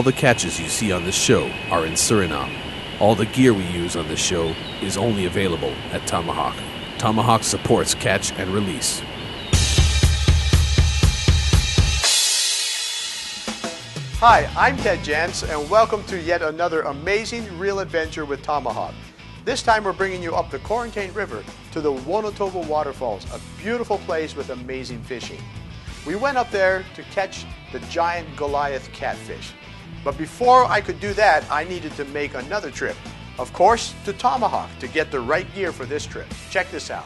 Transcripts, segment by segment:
all the catches you see on this show are in Suriname. All the gear we use on this show is only available at Tomahawk. Tomahawk supports catch and release. Hi, I'm Jantz, and welcome to yet another amazing reel adventure with Tomahawk. This time we're bringing you up the Quarantine River to the Wonotobo Waterfalls, a beautiful place with amazing fishing. We went up there to catch the giant Goliath Catfish. But before I could do that, I needed to make another trip. Of course, to Tomahawk to get the right gear for this trip. Check this out.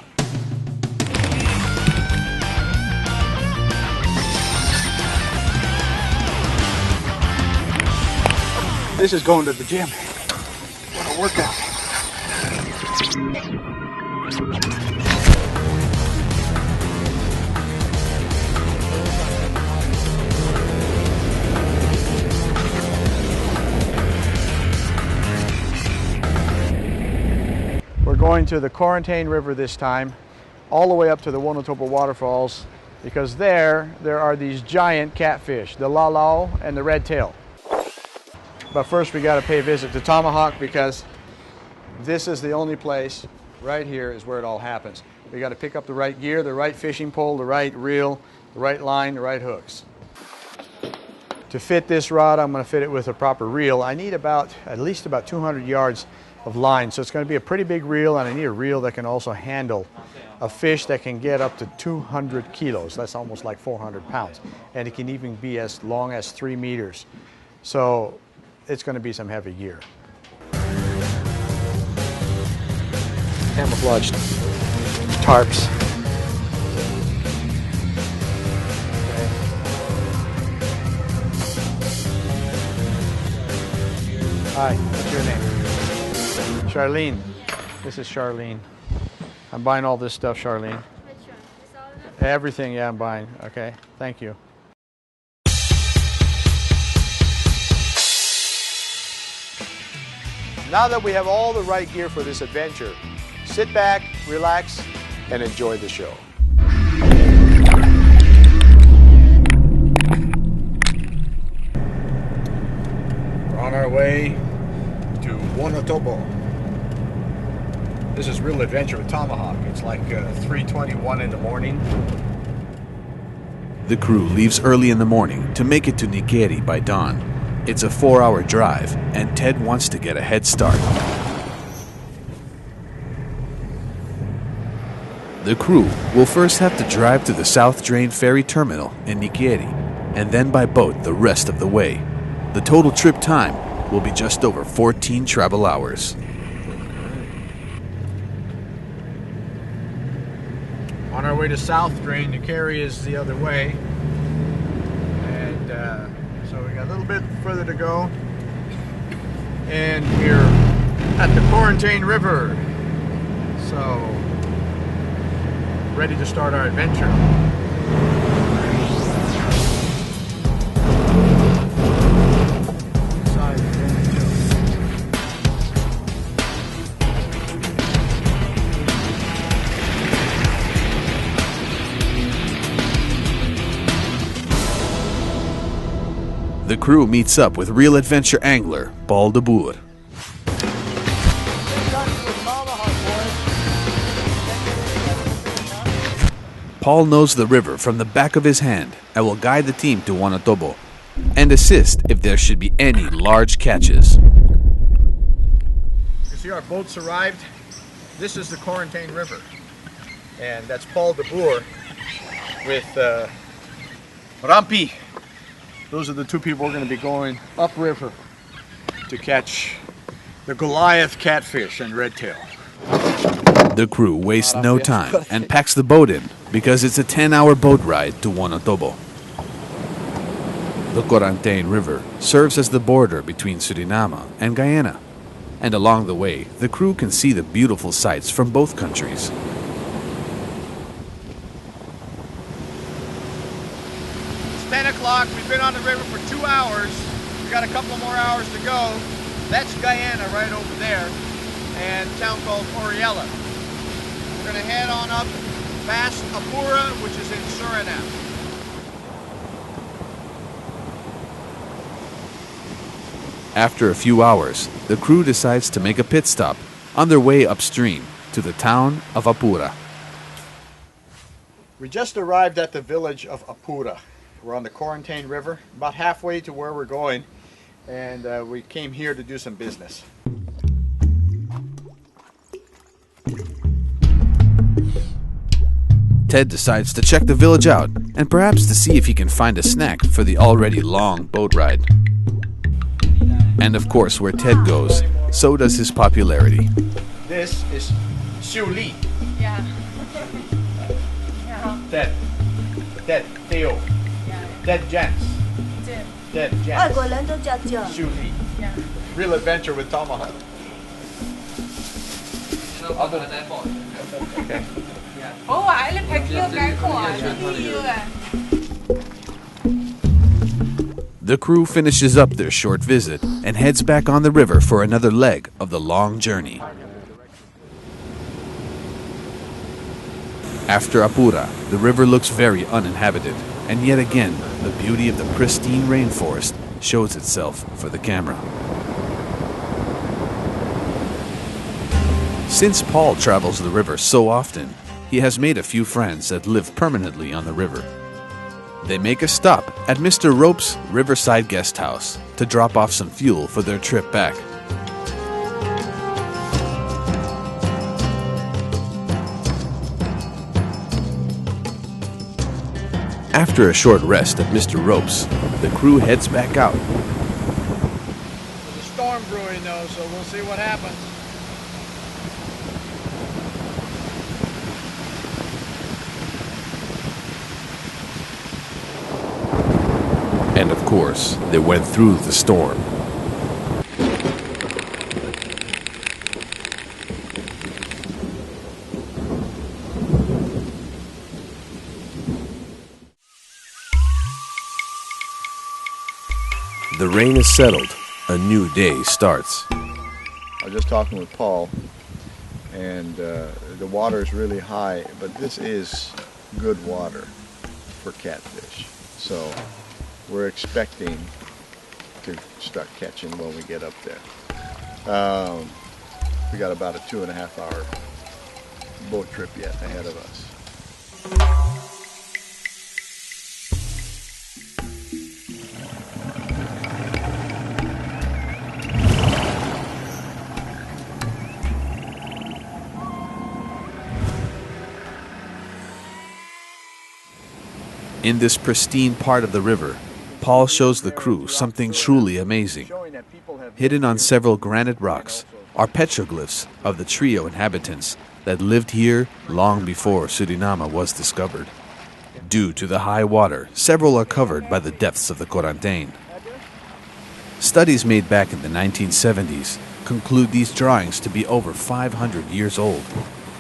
This is going to the gym. What a workout. We're going to the Quarantine River this time, all the way up to the Wonotobo Waterfalls, because there are these giant catfish, the lalau and the red tail. But first we got to pay a visit to Tomahawk, because this is the only place, right here is where it all happens. We got to pick up the right gear, the right fishing pole, the right reel, the right line, the right hooks. To fit this rod, I'm going to fit it with a proper reel. I need at least about 200 yards of line, so it's going to be a pretty big reel, and I need a reel that can also handle a fish that can get up to 200 kilos. That's almost like 400 pounds. And it can even be as long as 3 meters. So it's going to be some heavy gear. Camouflaged tarps. Hi, what's your name? Charlene. This is Charlene. I'm buying all this stuff, Charlene. Which one? Is all of it? Everything, yeah, I'm buying. Okay, thank you. Now that we have all the right gear for this adventure, sit back, relax, and enjoy the show. We're on our way to Wonotobo. This is real adventure with Tomahawk. It's like 3:21 in the morning. The crew leaves early in the morning to make it to Nikeri by dawn. It's a 4-hour drive, and Ted wants to get a head start. The crew will first have to drive to the South Drain Ferry Terminal in Nikeri, and then by boat the rest of the way. The total trip time will be just over 14 travel hours. On our way to South Drain, Nikeri is the other way. And so we got a little bit further to go. And we're at the Quarantine River. So, ready to start our adventure. The crew meets up with real adventure angler Paul de Boer. Paul knows the river from the back of his hand and will guide the team to Wonotobo and assist if there should be any large catches. You see our boats arrived. This is the Quarantine River. And that's Paul de Boer with Rampi. Those are the two people we're going to be going upriver to catch the Goliath Catfish and red tail. The crew wastes no time and packs the boat in because it's a 10-hour boat ride to Wonotobo. The Quarantine River serves as the border between Suriname and Guyana, and along the way, the crew can see the beautiful sights from both countries. It's 10 o'clock. We've been on the river for 2 hours. We got a couple more hours to go. That's Guyana right over there, and a town called Oriella. We're going to head on up past Apura, which is in Suriname. After a few hours, the crew decides to make a pit stop on their way upstream to the town of Apura. We just arrived at the village of Apura. We're on the Quarantine River, about halfway to where we're going, and we came here to do some business. Ted decides to check the village out and perhaps to see if he can find a snack for the already long boat ride. And of course, where Ted goes, so does his popularity. This is Xiu Li. Yeah. Ted. Theo. Ted Jantz. Ted Jantz. Xiu Li. Real adventure with tomahawk. Okay. The crew finishes up their short visit and heads back on the river for another leg of the long journey. After Apura, the river looks very uninhabited, and yet again, the beauty of the pristine rainforest shows itself for the camera. Since Paul travels the river so often, he has made a few friends that live permanently on the river. They make a stop at Mr. Rope's Riverside Guest House to drop off some fuel for their trip back. After a short rest at Mr. Rope's, the crew heads back out. There's a storm brewing though, so we'll see what happens. And of course, they went through the storm. The rain is settled. A new day starts. I was just talking with Paul, and the water is really high, but this is good water for catfish. So we're expecting to start catching when we get up there. We got about a 2.5 hour boat trip yet ahead of us. In this pristine part of the river, Paul shows the crew something truly amazing. Hidden on several granite rocks are petroglyphs of the trio inhabitants that lived here long before Suriname was discovered. Due to the high water, several are covered by the depths of the Quarantine. Studies made back in the 1970s conclude these drawings to be over 500 years old.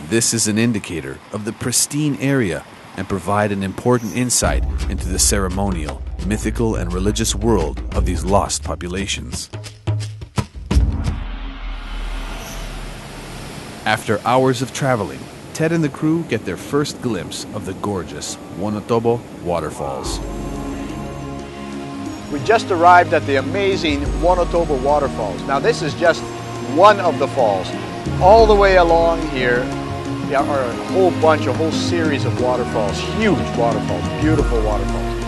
This is an indicator of the pristine area and provide an important insight into the ceremonial, mythical, and religious world of these lost populations. After hours of traveling, Ted and the crew get their first glimpse of the gorgeous Wonotobo Waterfalls. We just arrived at the amazing Wonotobo Waterfalls. Now this is just one of the falls. All the way along here are a whole bunch, a whole series of waterfalls, huge waterfalls, beautiful waterfalls.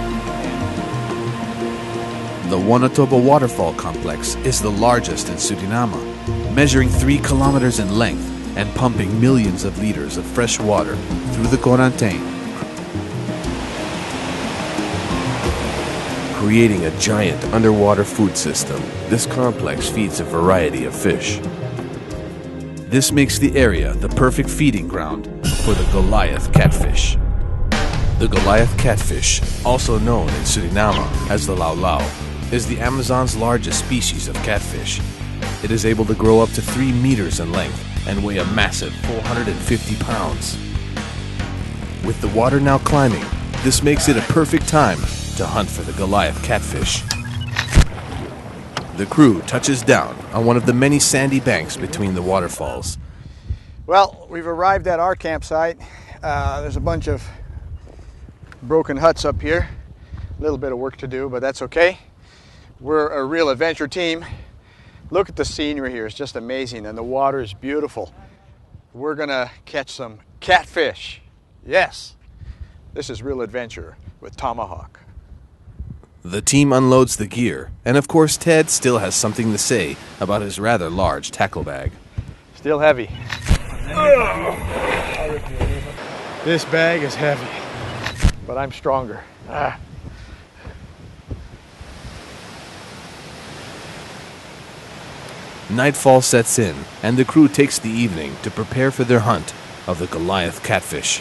The Wonotobo Waterfall Complex is the largest in Suriname, measuring 3 kilometers in length and pumping millions of liters of fresh water through the Quarantine, creating a giant underwater food system. This complex feeds a variety of fish. This makes the area the perfect feeding ground for the Goliath Catfish. The Goliath Catfish, also known in Suriname as the Lau Lau, is the Amazon's largest species of catfish. It is able to grow up to 3 meters in length and weigh a massive 450 pounds. With the water now climbing, this makes it a perfect time to hunt for the Goliath Catfish. The crew touches down on one of the many sandy banks between the waterfalls. Well, we've arrived at our campsite. There's a bunch of broken huts up here. A little bit of work to do, but that's okay. We're a real adventure team, Look at the scenery here, it's just amazing, and the water is beautiful. We're gonna catch some catfish. Yes, this is real adventure with tomahawk. The team unloads the gear, and of course Ted still has something to say about his rather large tackle bag. Still heavy. This bag is heavy, but I'm stronger. Nightfall sets in, and the crew takes the evening to prepare for their hunt of the Goliath Catfish.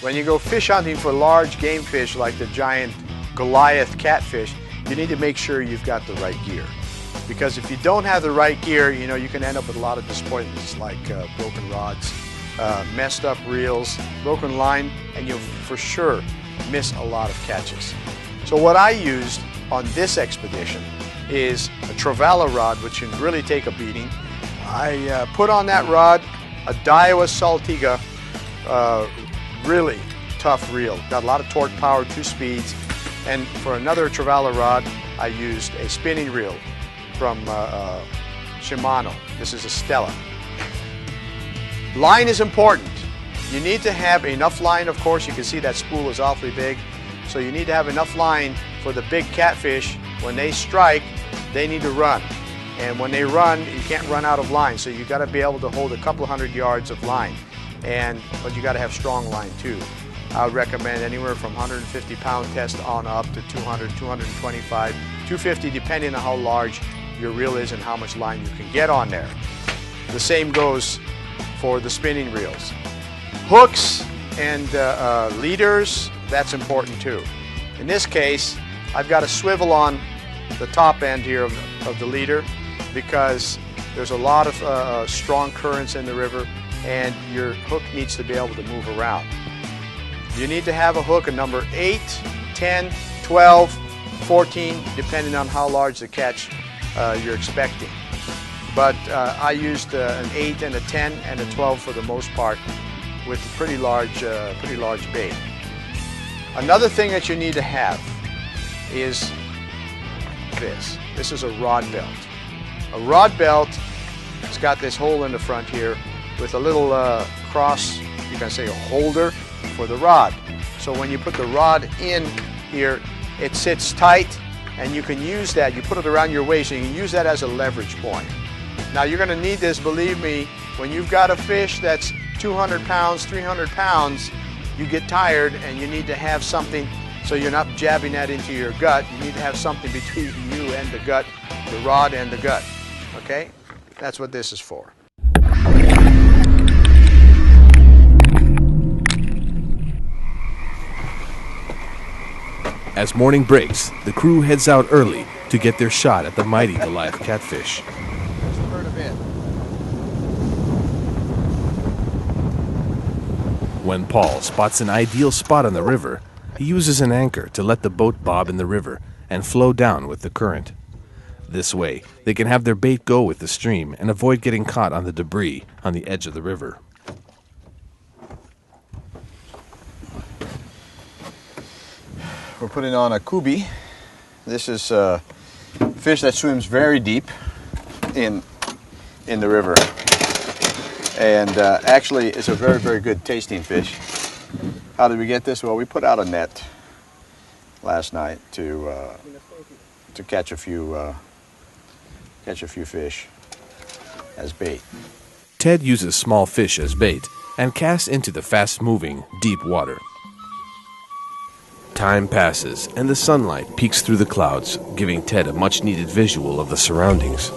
When you go fish hunting for large game fish like the giant Goliath catfish, you need to make sure you've got the right gear. Because if you don't have the right gear, you know, you can end up with a lot of disappointments like broken rods, messed up reels, broken line, and you'll for sure miss a lot of catches. So what I used on this expedition is a trevally rod, which can really take a beating. I put on that rod a Daiwa Saltiga really tough reel. Got a lot of torque power, 2 speeds. And for another trevally rod, I used a spinning reel from Shimano. This is a Stella. Line is important. You need to have enough line, of course. You can see that spool is awfully big. So you need to have enough line for the big catfish. When they strike, they need to run. And when they run, you can't run out of line. So you got to be able to hold a couple hundred yards of line. But you got to have strong line too. I would recommend anywhere from 150 pound test on up to 200, 225, 250 depending on how large your reel is and how much line you can get on there. The same goes for the spinning reels. Hooks and leaders, that's important too. In this case, I've got a swivel on the top end here of the leader because there's a lot of strong currents in the river and your hook needs to be able to move around. You need to have a hook, a number 8, 10, 12, 14, depending on how large the catch you're expecting. But I used an 8 and a 10 and a 12 for the most part with a pretty large bait. Another thing that you need to have is this. This is a rod belt. A rod belt, it's got this hole in the front here with a little cross, you can say a holder for the rod. So when you put the rod in here, it sits tight and you can use that. You put it around your waist and you can use that as a leverage point. Now you're going to need this, believe me, when you've got a fish that's 200 pounds, 300 pounds, you get tired and you need to have something so you're not jabbing that into your gut. You need to have something between you and the gut, the rod and the gut. Okay? That's what this is for. As morning breaks, the crew heads out early to get their shot at the mighty Goliath catfish. When Paul spots an ideal spot on the river, he uses an anchor to let the boat bob in the river and flow down with the current. This way, they can have their bait go with the stream and avoid getting caught on the debris on the edge of the river. We're putting on a kubi. This is a fish that swims very deep in the river. And actually it's a very, very good tasting fish. How did we get this? Well, we put out a net last night to catch a few fish as bait. Ted uses small fish as bait and casts into the fast-moving, deep water. Time passes, and the sunlight peeks through the clouds, giving Ted a much-needed visual of the surroundings.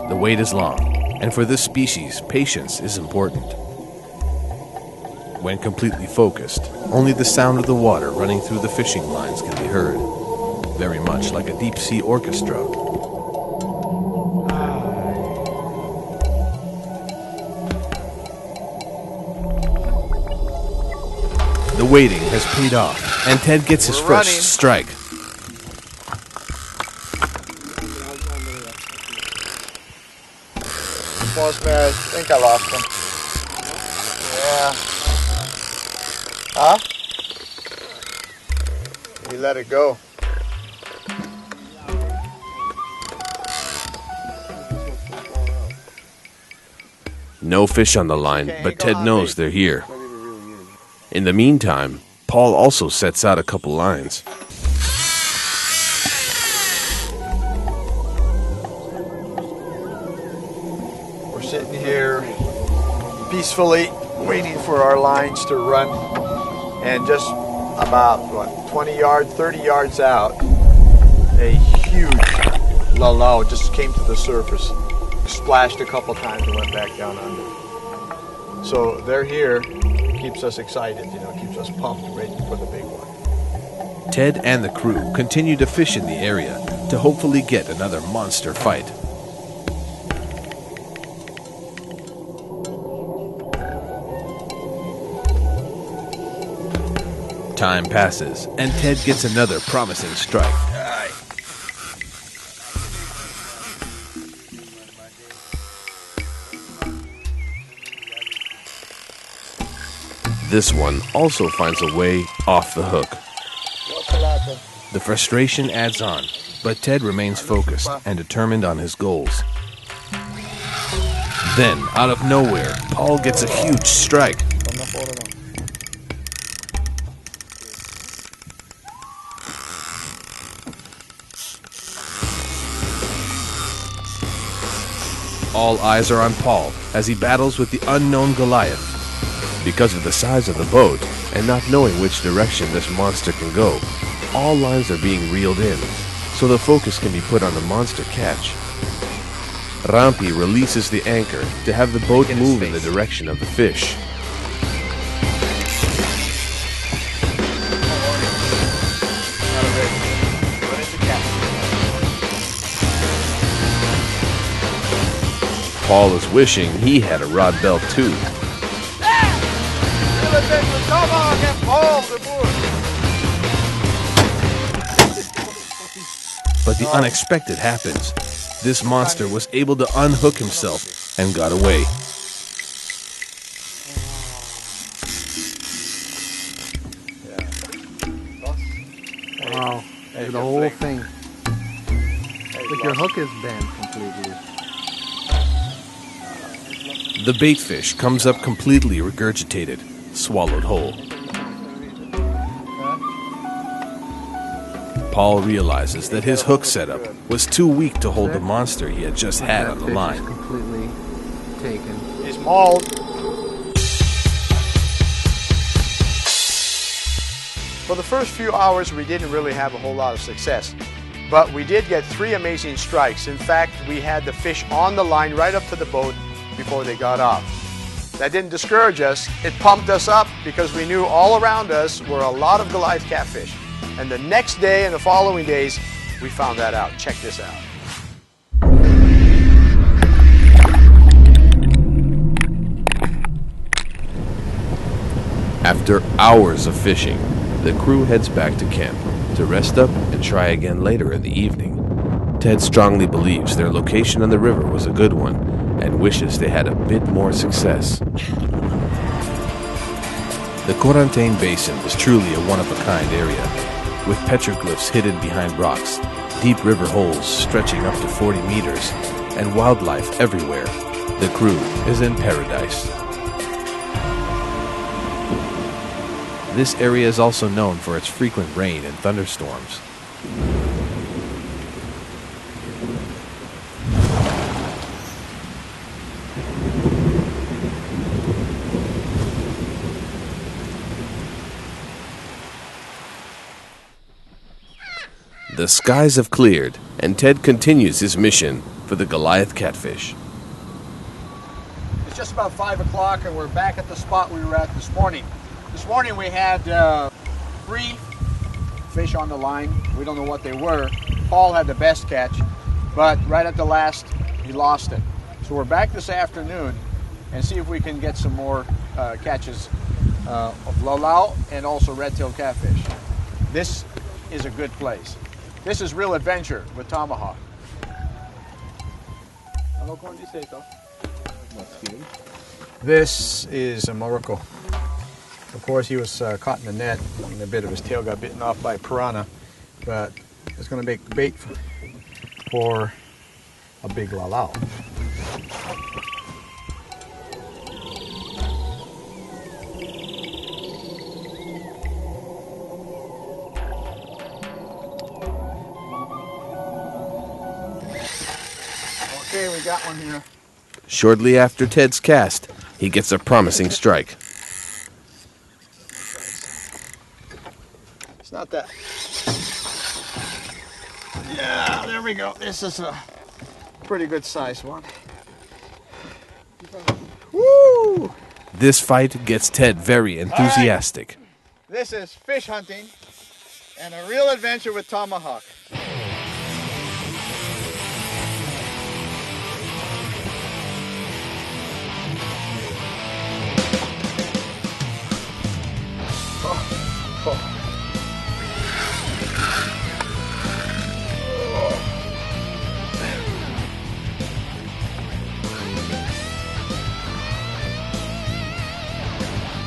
The wait is long, and for this species, patience is important. When completely focused, only the sound of the water running through the fishing lines can be heard, very much like a deep-sea orchestra. The waiting has paid off, and Ted gets his first strike. Close, man. I think I lost him. Yeah. Huh? We let it go. No fish on the line, but Ted knows they're here. In the meantime, Paul also sets out a couple lines. We're sitting here peacefully waiting for our lines to run, and just about 20 yards, 30 yards out, a huge lalau just came to the surface, splashed a couple times and went back down under. So they're here. It keeps us excited, keeps us pumped, waiting for the big one. Ted and the crew continue to fish in the area to hopefully get another monster fight. Time passes, and Ted gets another promising strike. This one also finds a way off the hook. The frustration adds on, but Ted remains focused and determined on his goals. Then, out of nowhere, Paul gets a huge strike. All eyes are on Paul as he battles with the unknown Goliath. Because of the size of the boat and not knowing which direction this monster can go, all lines are being reeled in, so the focus can be put on the monster catch. Rampi releases the anchor to have the boat move in the direction of the fish. Paul is wishing he had a rod belt too. But the unexpected happens. This monster was able to unhook himself and got away. Wow, look at the whole thing. Look, your hook is bent completely. The bait fish comes up completely regurgitated, swallowed whole. Paul realizes that his hook setup was too weak to hold the monster he had just had on the line. Completely taken. He's mauled. For the first few hours, we didn't really have a whole lot of success, but we did get 3 amazing strikes. In fact, we had the fish on the line right up to the boat before they got off. That didn't discourage us. It pumped us up because we knew all around us were a lot of Goliath catfish. And the next day and the following days, we found that out. Check this out. After hours of fishing, the crew heads back to camp to rest up and try again later in the evening. Ted strongly believes their location on the river was a good one and wishes they had a bit more success. The Quarantine Basin is truly a one-of-a-kind area, with petroglyphs hidden behind rocks, deep river holes stretching up to 40 meters, and wildlife everywhere. The crew is in paradise. This area is also known for its frequent rain and thunderstorms. The skies have cleared, and Ted continues his mission for the Goliath catfish. It's just about 5 o'clock and we're back at the spot we were at this morning. This morning we had 3 fish on the line. We don't know what they were. Paul had the best catch, but right at the last he lost it. So we're back this afternoon and see if we can get some more catches of lalau and also red-tailed catfish. This is a good place. This is real adventure with tomahawk. This is a Morocco. Of course, he was caught in the net, and a bit of his tail got bitten off by a piranha, but it's going to make bait for a big lalau. Okay, we got one here. Shortly after Ted's cast, he gets a promising strike. It's not that. Yeah, there we go. This is a pretty good sized one. Woo! This fight gets Ted very enthusiastic. Right. This is fish hunting and a real adventure with tomahawk.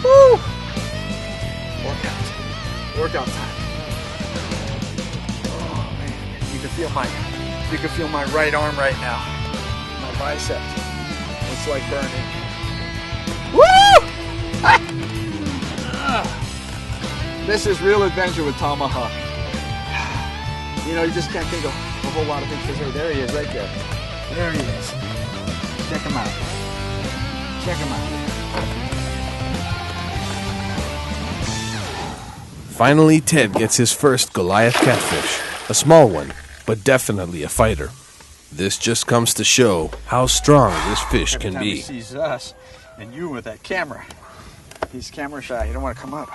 Woo! Workout time. Oh man, you can feel my right arm right now. My bicep. It's like burning. Woo! This is real adventure with tomahawk. You know, you just can't think of a whole lot of things to say. There he is, right there. There he is. Check him out. Check him out. Finally, Ted gets his first Goliath catfish. A small one, but definitely a fighter. This just comes to show how strong this fish can be. Every time he sees us and you with that camera, he's camera shy. He don't want to come up.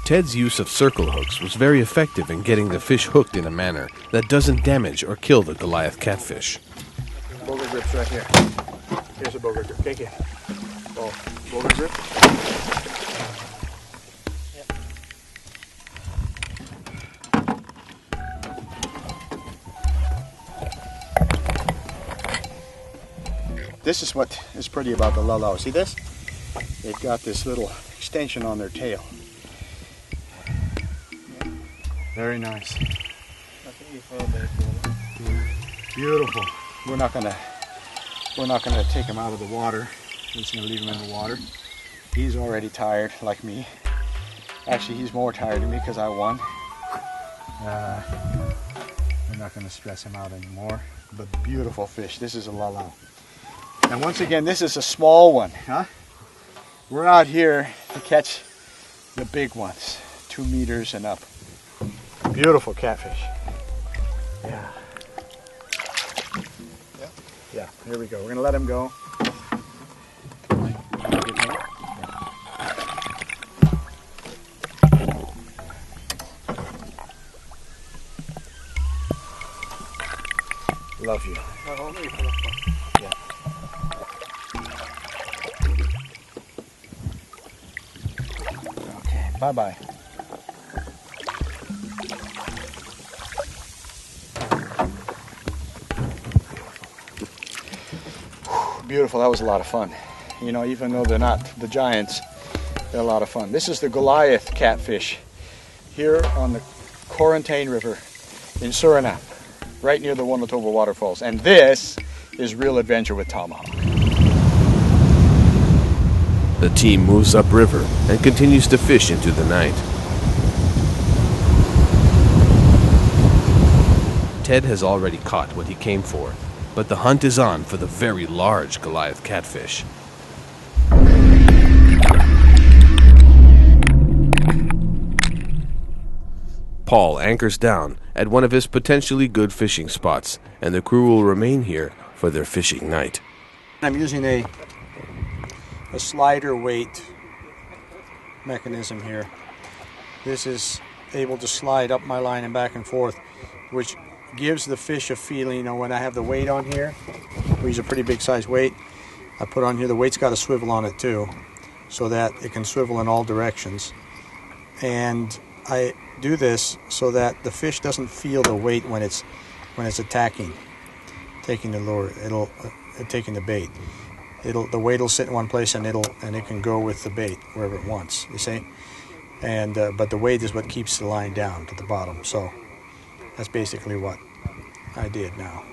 Ted's use of circle hooks was very effective in getting the fish hooked in a manner that doesn't damage or kill the Goliath catfish. Boga grip's right here. Here's a boga grip. Take it. Oh, boga grip. This is what is pretty about the lalau. See this? They've got this little extension on their tail. Very nice. Beautiful. We're not gonna take him out of the water. We're just gonna leave him in the water. He's already tired, like me. Actually, he's more tired than me because I won. We're not gonna stress him out anymore. But beautiful fish. This is a lalau. And once again, this is a small one, huh? We're out here to catch the big ones, 2 meters and up. Beautiful catfish. Yeah. Yeah, here we go. We're gonna let him go. Love you. Yeah. Okay, bye-bye. Beautiful, that was a lot of fun. You know, even though they're not the giants, they're a lot of fun. This is the Goliath catfish here on the Quarantine River in Suriname, right near the Wonotobo Waterfalls. And this is real adventure with tomahawk. The team moves upriver and continues to fish into the night. Ted has already caught what he came for, but the hunt is on for the very large Goliath catfish. Paul anchors down at one of his potentially good fishing spots, and the crew will remain here for their fishing night. I'm using a slider weight mechanism here. This is able to slide up my line and back and forth, which gives the fish a feeling. You know, when I have the weight on here, we use a pretty big size weight. I put on here, the weight's got a swivel on it too, so that it can swivel in all directions. And I do this so that the fish doesn't feel the weight when it's attacking, taking the lure. Taking the bait. The weight will sit in one place and it can go with the bait wherever it wants. You see, and but the weight is what keeps the line down to the bottom. So that's basically what I did now.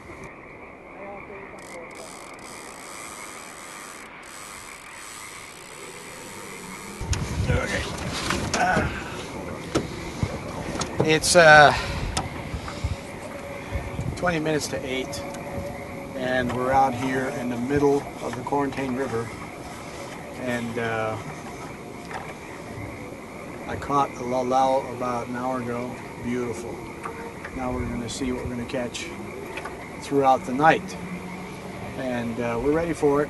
Okay. It's 20 minutes to 8, and we're out here in the middle of the Quarantine River, and I caught a lalau about an hour ago. Beautiful. Now we're going to see what we're going to catch throughout the night, and we're ready for it.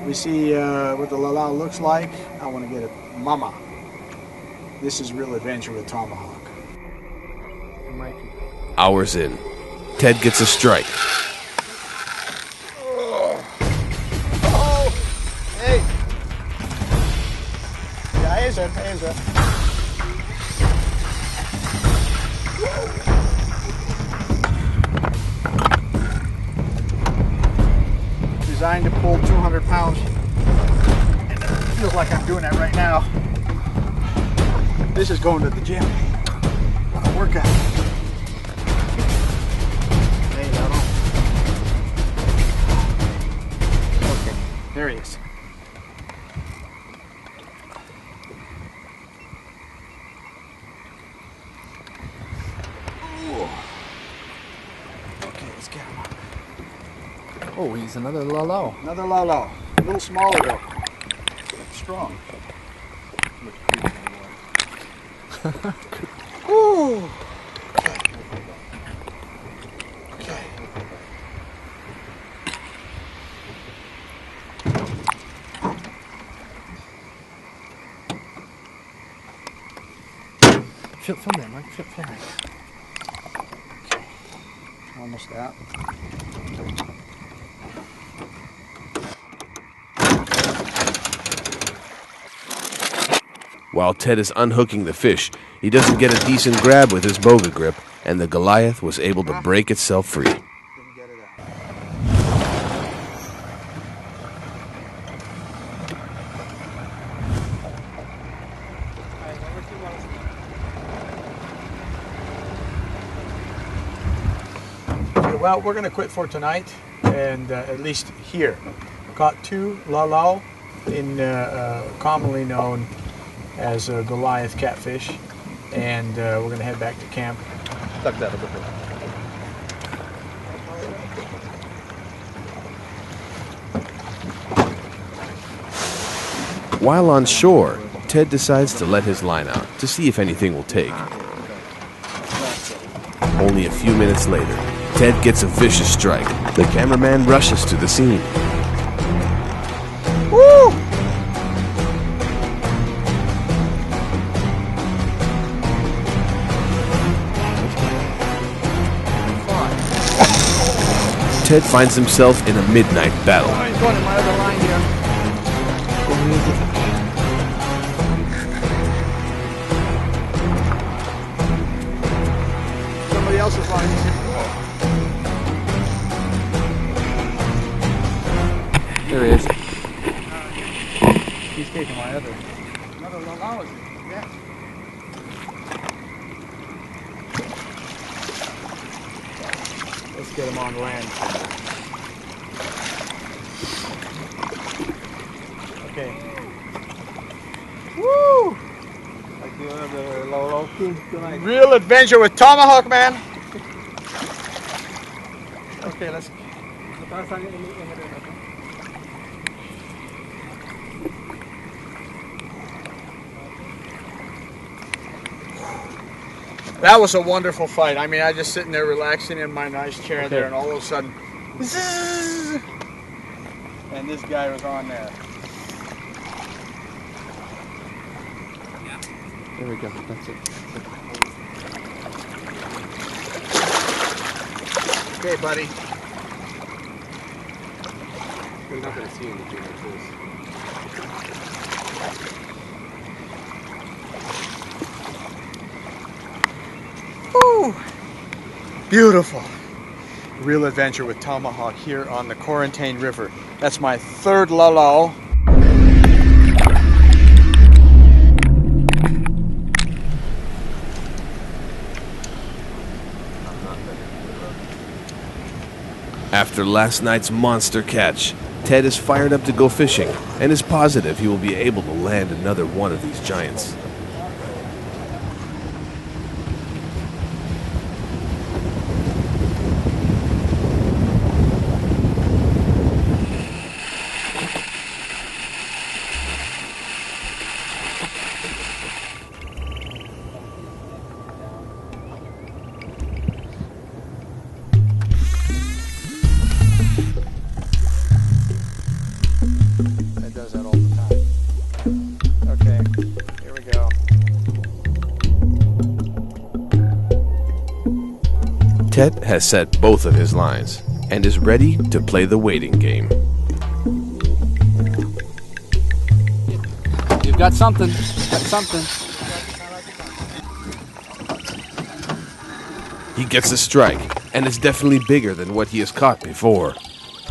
We see what the lalau looks like. I want to get it mama. This is real adventure with tomahawk. Hours in, Ted gets a strike. Oh, hey. Ja, hij is er. Designed to pull 200 pounds. And it feels like I'm doing that right now. This is going to the gym. On a workout. Hey, Lalo. Okay, there he is. Ooh. Okay, let's get him up. Oh, he's another lalau. Another lalau. A little smaller though. Strong. Ooh. Okay. Film that, Mike. Film that. Okay. Almost out. While Ted is unhooking the fish, he doesn't get a decent grab with his boga grip, and the Goliath was able to break itself free. Didn't get it out. Okay, well, we're going to quit for tonight, and at least here. Caught 2 lalau, commonly known as Goliath Catfish, and we're going to head back to camp. Tuck that a bit. While on shore, Ted decides to let his line out to see if anything will take. Only a few minutes later, Ted gets a vicious strike. The cameraman rushes to the scene. Woo! Ted finds himself in a midnight battle. Oh, he's going in my other line here. Somebody else's line is here. There he is. He's taking my other. Another lalau, is it? Yeah. Let's get him on land. Okay. Woo! Like the other lalau king tonight. Real adventure with tomahawk, man. Okay, let's. That was a wonderful fight. I mean, I just sitting there relaxing in my nice chair there, and all of a sudden, zzz, and this guy was on there. There we go. That's it. Okay, buddy. You're not going to see anything like this. Woo! Beautiful. Real adventure with tomahawk here on the Quarantine River. That's my third lalau. After last night's monster catch, Ted is fired up to go fishing and is positive he will be able to land another one of these giants. It does that all the time. Okay, here we go. Ted has set both of his lines and is ready to play the waiting game. You've got something. Got something. He gets a strike, and it's definitely bigger than what he has caught before.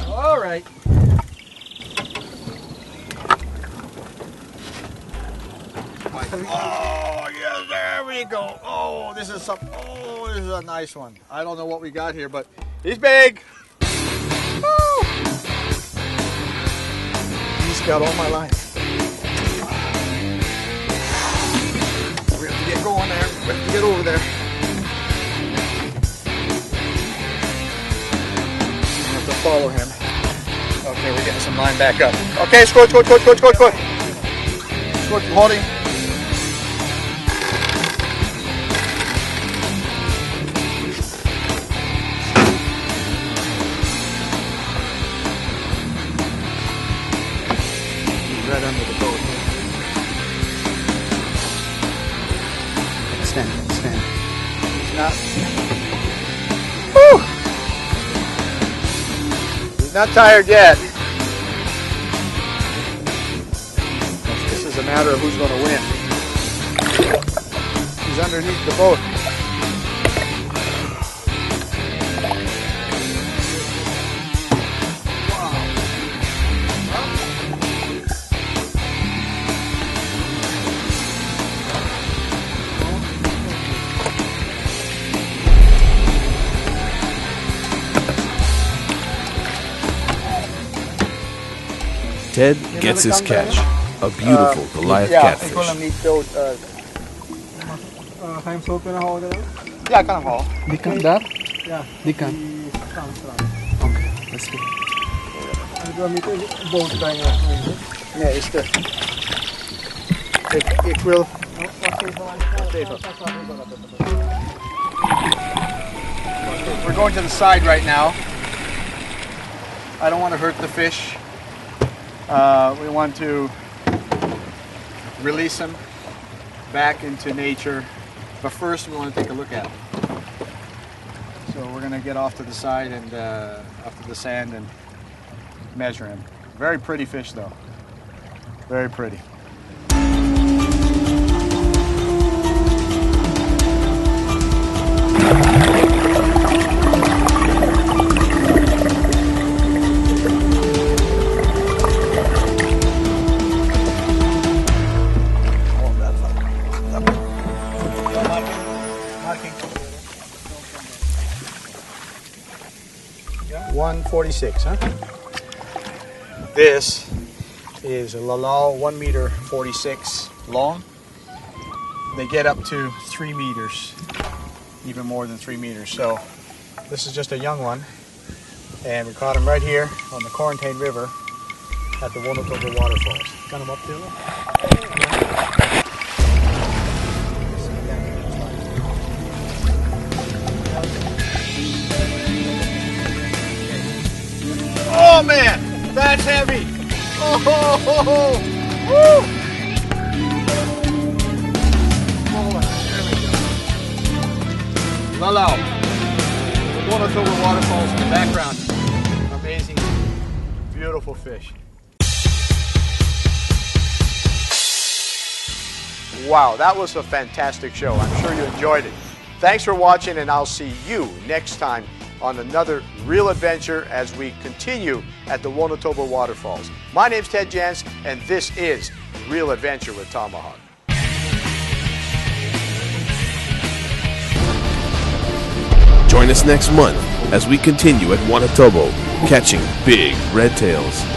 All right. Oh, yeah, there we go. Oh, this is a nice one. I don't know what we got here, but he's big. Woo! He's got all my line. We have to get going there. We have to get over there. We have to follow him. Okay, we're getting some line back up. Okay, score. Score, holding. Right under the boat. Stand. Not. Woo! He's not tired yet. This is a matter of who's going to win. He's underneath the boat. Ted gets his catch, a beautiful Goliath catfish. Yeah, kan ako. Dikan that? Yeah. Dikan. Okay, let's go. Yeah, it's the. It will. We're going to the side right now. I don't want to hurt the fish. We want to release them back into nature, but first we want to take a look at them. So we're going to get off to the side and up to the sand and measure him. Very pretty fish though. Very pretty. Marking. 146, huh? This is a lalau, 1 meter 46 long. They get up to 3 meters, even more than 3 meters. So this is just a young one, and we caught him right here on the Quarantine River at the Wonotobo Waterfalls. Got him up there. Oh man, that's heavy! Oh, ho, ho, ho. Woo! Lalau, the Wonotobo Waterfalls in the background. Amazing, beautiful fish. Wow, that was a fantastic show. I'm sure you enjoyed it. Thanks for watching, and I'll see you next time on another real adventure as we continue at the Wonotobo Waterfalls. My name's Ted Jantz, and this is Real Adventure with Tomahawk. Join us next month as we continue at Wonotobo, catching big redtails.